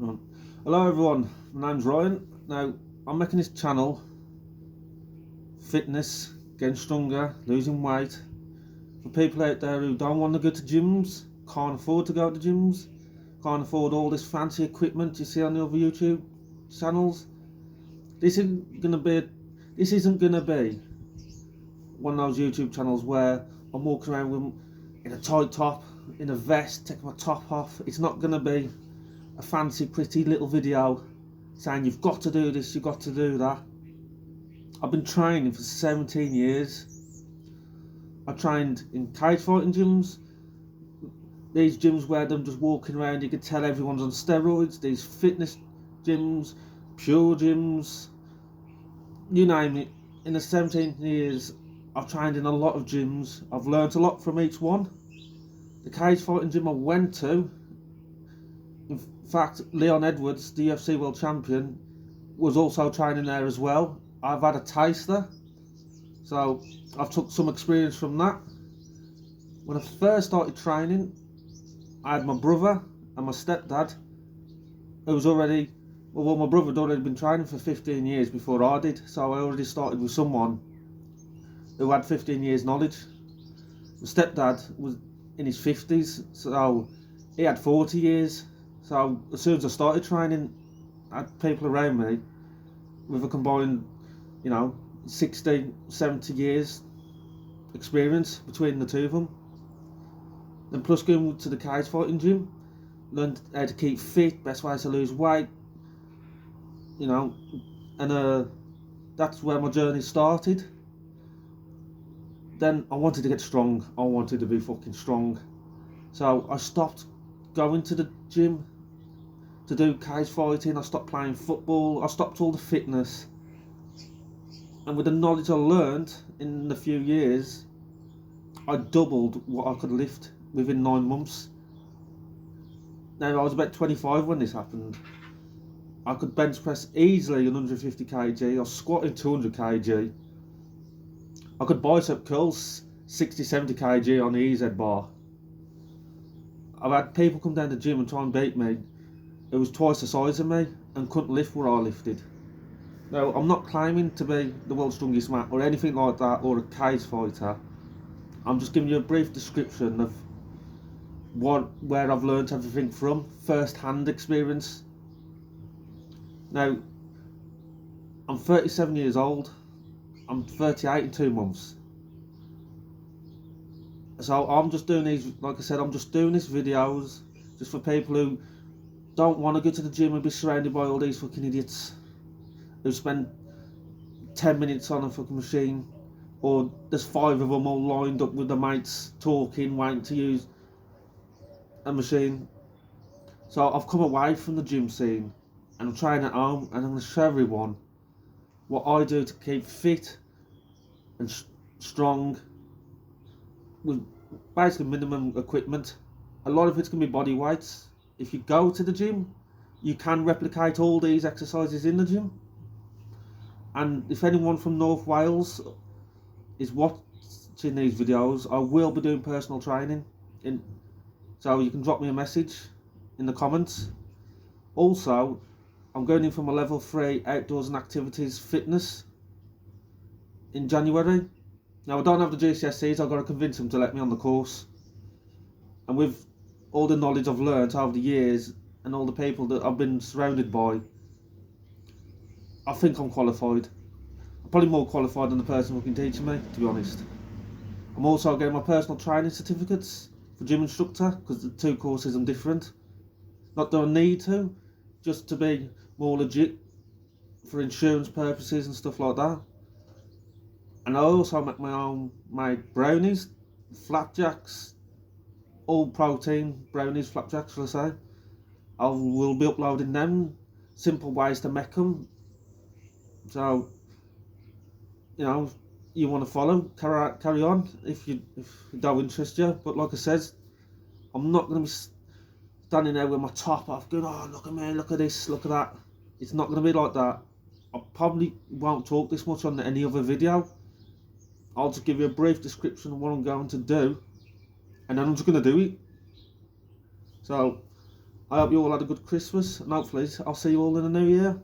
Right. Hello everyone, my name's Ryan. Now I'm making this channel, fitness, getting stronger, losing weight, for people out there who don't want to go to gyms, can't afford to go to gyms, can't afford all this fancy equipment you see on the other YouTube channels. This isn't gonna be one of those YouTube channels where I'm walking around in a tight top, in a vest, taking my top off. It's not gonna be a fancy pretty little video saying you've got to do this, you've got to do that. I've been training for 17 years. I trained in cage fighting gyms, these gyms where they're just walking around, you can tell everyone's on steroids, these fitness gyms, pure gyms, you name it. In the 17 years I've trained in a lot of gyms, I've learnt a lot from each one. The cage fighting gym I went to, in fact, Leon Edwards, the UFC world champion, was also training there as well. I've had a taster, so I've took some experience from that. When I first started training, I had my brother and my stepdad, who was already, well, my brother had already been training for 15 years before I did, so I already started with someone who had 15 years knowledge. My stepdad was in his 50s, so he had 40 years. So as soon as I started training, I had people around me with a combined, 60, 70 years experience between the two of them. Then plus going to the cage fighting gym, learned how to keep fit, best ways to lose weight, and that's where my journey started. Then I wanted to get strong, I wanted to be fucking strong. So I stopped going to the gym to do cage fighting, I stopped playing football, I stopped all the fitness. And with the knowledge I learned in a few years, I doubled what I could lift within 9 months. Now I was about 25 when this happened. I could bench press easily 150 kg, I was squatting 200 kg. I could bicep curls 60, 70 kg on the EZ bar. I've had people come down the gym and try and beat me who was twice the size of me and couldn't lift what I lifted. Now, I'm not claiming to be the world's strongest man or anything like that, or a cage fighter. I'm just giving you a brief description of where I've learnt everything from, first-hand experience. Now, I'm 37 years old. I'm 38 in 2 months. So I'm just doing these, like I said, I'm just doing these videos just for people who don't want to go to the gym and be surrounded by all these fucking idiots who spend 10 minutes on a fucking machine, or there's 5 of them all lined up with their mates talking, waiting to use a machine. So I've come away from the gym scene and I'm training at home, and I'm going to show everyone what I do to keep fit and strong with basically minimum equipment. A lot of it's going to be body weights. If you go to the gym, you can replicate all these exercises in the gym. And if anyone from North Wales is watching these videos, I will be doing personal training, so you can drop me a message in the comments. Also, I'm going in for my level 3 outdoors and activities fitness in January. Now I don't have the GCSEs, I've got to convince them to let me on the course. And with all the knowledge I've learnt over the years and all the people that I've been surrounded by, I think I'm qualified. I'm probably more qualified than the person who can teach me, to be honest. I'm also getting my personal training certificates for gym instructor, because the two courses are different. Not that I need to, just to be more legit for insurance purposes and stuff like that. And I also make my own made brownies, flapjacks, all protein brownies, flapjacks, shall I say. I will be uploading them, simple ways to make them. So, you want to follow, carry on if it don't interest you. But like I said, I'm not going to be standing there with my top off going, oh, look at me, look at this, look at that. It's not going to be like that. I probably won't talk this much on any other video. I'll just give you a brief description of what I'm going to do, and then I'm just going to do it. So I hope you all had a good Christmas, and hopefully I'll see you all in the new year.